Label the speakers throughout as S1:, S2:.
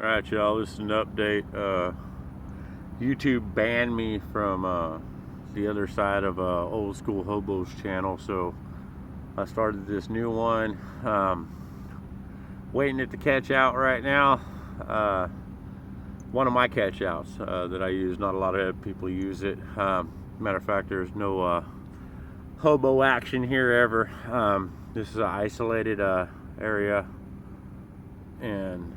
S1: Alright, y'all, this is an update. YouTube banned me from the other side of Old School Hobos channel, so I started this new one. Waiting it to catch out right now. One of my catch outs that I use. Not a lot of people use it. Matter of fact, there's no hobo action here ever. This is an isolated area, and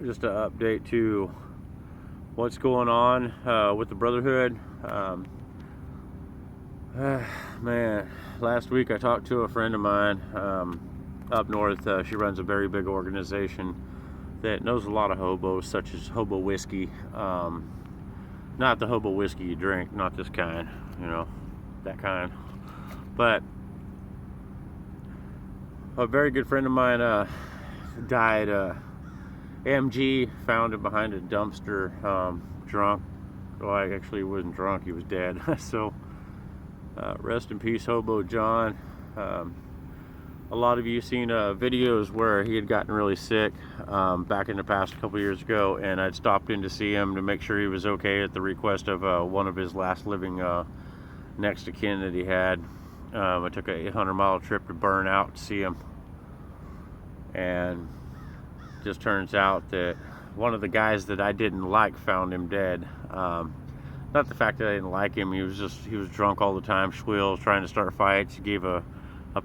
S1: just an update to what's going on with the Brotherhood. Man, last week I talked to a friend of mine up north. She runs a very big organization that knows a lot of hobos, such as hobo whiskey. Not the hobo whiskey you drink, not this kind, you know, that kind. But a very good friend of mine died. MG found him behind a dumpster, drunk. Well, I actually wasn't drunk, he was dead. So rest in peace, Hobo John. A lot of you seen videos where he had gotten really sick back in the past couple years ago, and I'd stopped in to see him to make sure he was okay at the request of one of his last living next of kin that he had. I took a 800-mile trip to Burn Out to see him, and just turns out that one of the guys that I didn't like found him dead. Not the fact that I didn't like him, he was drunk all the time, squeals, trying to start fights. He gave a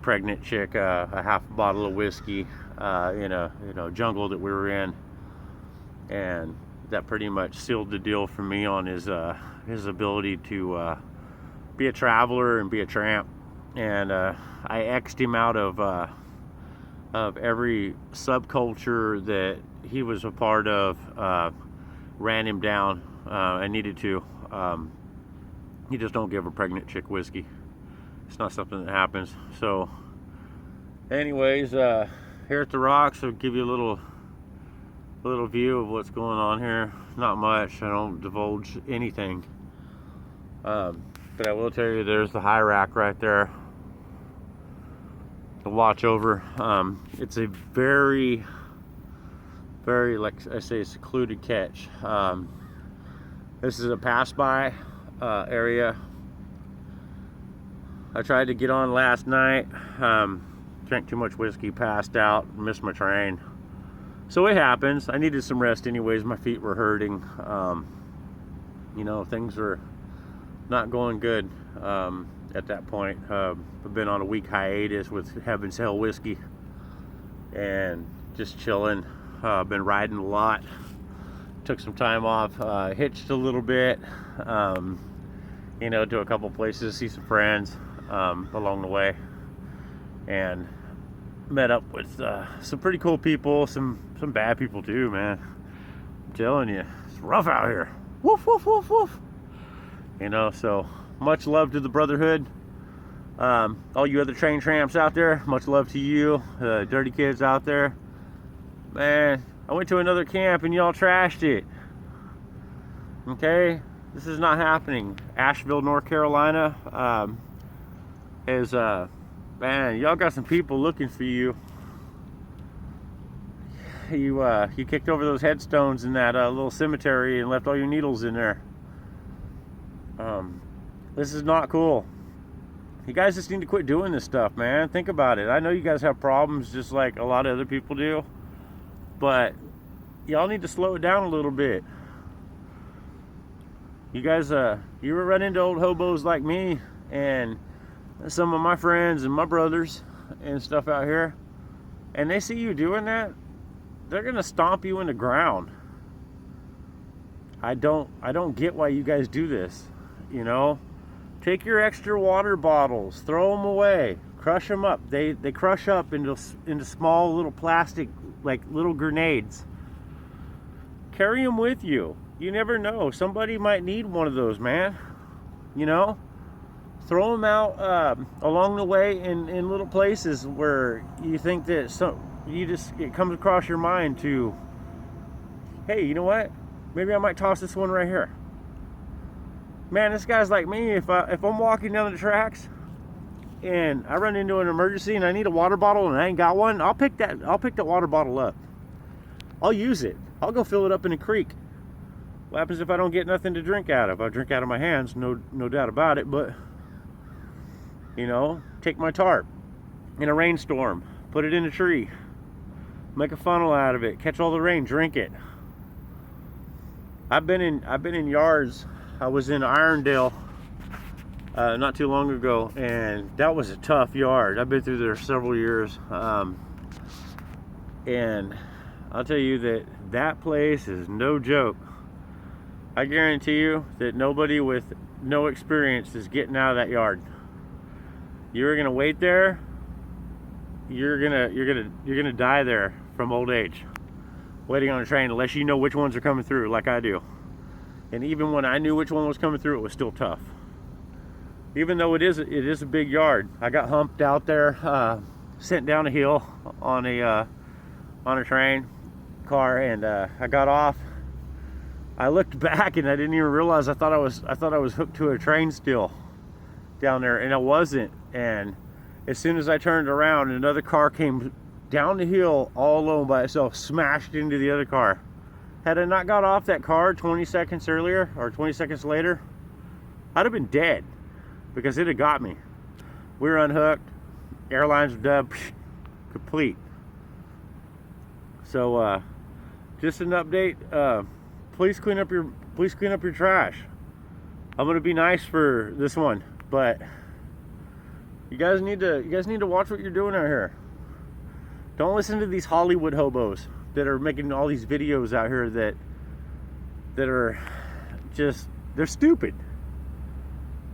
S1: pregnant chick a half a bottle of whiskey in a jungle that we were in, and that pretty much sealed the deal for me on his ability to be a traveler and be a tramp. And I X'd him out of every subculture that he was a part of. Ran him down. I needed to. You just don't give a pregnant chick whiskey. It's not something that happens. So anyways, here at the Rocks, I'll give you a little view of what's going on here. Not much. I don't divulge anything, but I will tell you there's the high rack right there to watch over. It's a very, like I say, secluded catch. This is a pass-by area. I tried to get on last night, drank too much whiskey, passed out, missed my train. So it happens. I needed some rest anyways. My feet were hurting. You know, things were not going good at that point. I've been on a week hiatus with Heaven's Hell whiskey and just chilling. Been riding a lot. Took some time off, hitched a little bit, you know, to a couple places, see some friends along the way, and met up with some pretty cool people, some bad people too, man. I'm telling you, it's rough out here. Woof, woof, woof, woof. You know, so much love to the Brotherhood. All you other train tramps out there, much love to you, dirty kids out there. Man, I went to another camp and y'all trashed it. Okay, this is not happening. Asheville, North Carolina is man, y'all got some people looking for you. You kicked over those headstones in that little cemetery and left all your needles in there. This is not cool. You guys just need to quit doing this stuff, man. Think about it. I know you guys have problems just like a lot of other people do, but y'all need to slow it down a little bit. You guys, you run into old hobos like me and some of my friends and my brothers and stuff out here, and they see you doing that, they're gonna stomp you in the ground. I don't get why you guys do this. You know, take your extra water bottles, throw them away, crush them up. They crush up into small little plastic, like little grenades. Carry them with you. You never know, somebody might need one of those, man. You know, throw them out along the way in little places where you think that it comes across your mind to, hey, you know what, maybe I might toss this one right here. Man, this guy's like me. If I'm walking down the tracks and I run into an emergency and I need a water bottle and I ain't got one, I'll pick that water bottle up. I'll use it. I'll go fill it up in a creek. What happens if I don't get nothing to drink out of? I'll drink out of my hands, no doubt about it, but, you know, take my tarp in a rainstorm, put it in a tree, make a funnel out of it, catch all the rain, drink it. I've been in yards. I was in Irondale not too long ago, and that was a tough yard. I've been through there several years, and I'll tell you that place is no joke. I guarantee you that nobody with no experience is getting out of that yard. You're gonna wait there. You're gonna die there from old age, waiting on a train, unless you know which ones are coming through, like I do. And even when I knew which one was coming through, it was still tough. Even though it is a big yard, I got humped out there, sent down a hill on a train car, and I got off. I looked back and I didn't even realize I thought I was hooked to a train still down there, and I wasn't. And as soon as I turned around, another car came down the hill all alone by itself, smashed into the other car. Had I not got off that car 20 seconds earlier or 20 seconds later, I'd have been dead, because it had got me. We were unhooked, airlines were done, complete. So just an update. Please clean up your trash. I'm gonna be nice for this one, but you guys need to watch what you're doing out here. Don't listen to these Hollywood hobos that are making all these videos out here that are just, they're stupid.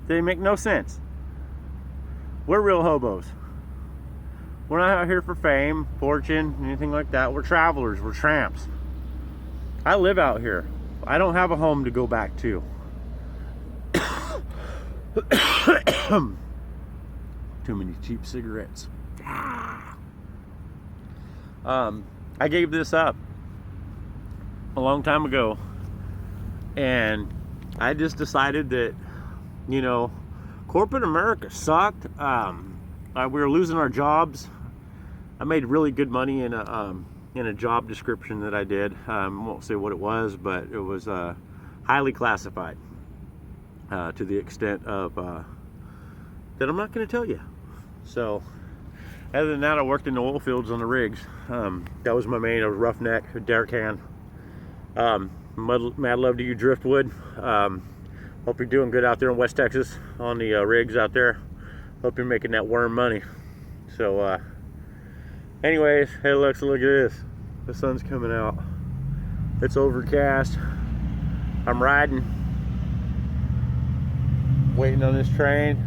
S1: They make no sense. We're real hobos. We're not out here for fame, fortune, anything like that. We're travelers, we're tramps. I live out here. I don't have a home to go back to. Too many cheap cigarettes. I gave this up a long time ago, and I just decided that, you know, corporate America sucked. We were losing our jobs. I made really good money in a job description that I did. I won't say what it was, but it was highly classified, to the extent of that I'm not going to tell you. So other than that, I worked in the oil fields on the rigs. That was my main. I was roughneck, derrick hand. Mad love to you, driftwood. Hope you're doing good out there in West Texas on the rigs out there. Hope you're making that worm money. So anyways, hey, look at this. The sun's coming out. It's overcast. I'm riding, waiting on this train.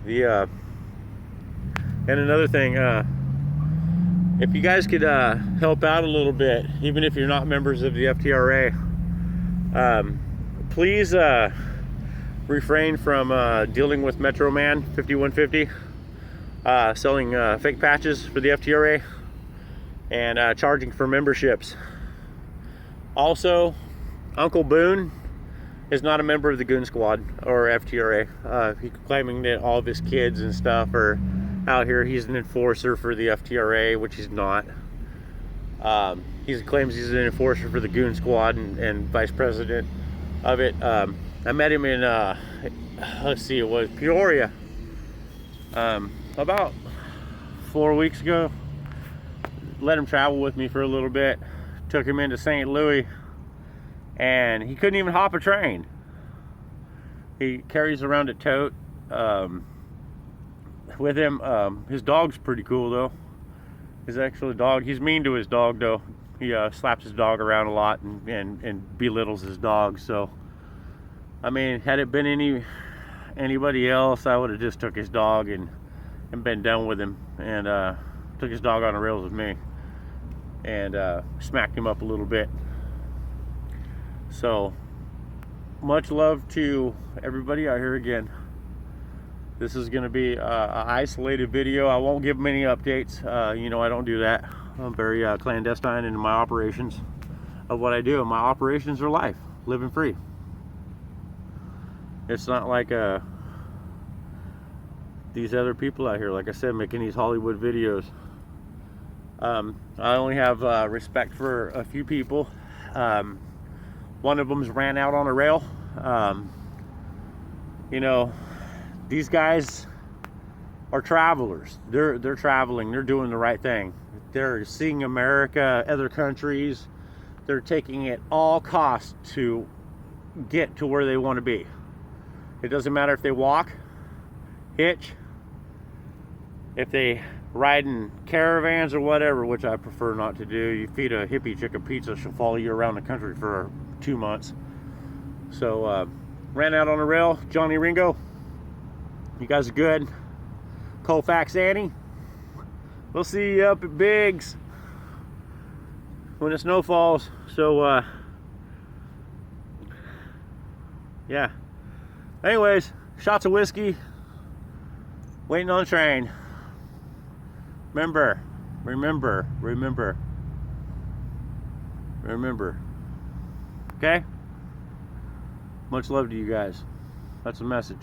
S1: And another thing, if you guys could help out a little bit, even if you're not members of the FTRA, please refrain from dealing with Metro Man 5150, selling fake patches for the FTRA, and charging for memberships. Also, Uncle Boone is not a member of the Goon Squad or FTRA. He's claiming that all of his kids and stuff are out here. He's an enforcer for the FTRA, which he's not. He claims he's an enforcer for the Goon Squad and vice president of it. I met him in, let's see, it was Peoria, about 4 weeks ago. Let him travel with me for a little bit. Took him into St. Louis, and he couldn't even hop a train. He carries around a tote with him. His dog's pretty cool though. His actual dog, he's mean to his dog though. He slaps his dog around a lot and belittles his dog. So I mean, had it been anybody else, I would have just took his dog and been done with him, and took his dog on the rails with me and smacked him up a little bit. So much love to everybody out here again. This is going to be an isolated video. I won't give many updates. You know, I don't do that. I'm very clandestine in my operations of what I do. My operations are life, living free. It's not like these other people out here, like I said, making these Hollywood videos. I only have respect for a few people. One of them's ran out on a rail. You know, these guys are travelers. They're traveling. They're doing the right thing. They're seeing America, other countries. They're taking it all costs to get to where they want to be. It doesn't matter if they walk, hitch, if they ride in caravans or whatever, which I prefer not to do. You feed a hippie chick a pizza, she'll follow you around the country for 2 months. So ran out on a rail. Johnny Ringo, you guys are good. Colfax Annie, we'll see you up at Biggs when the snow falls. So yeah, anyways, shots of whiskey, waiting on the train. Remember, okay? Much love to you guys. That's the message.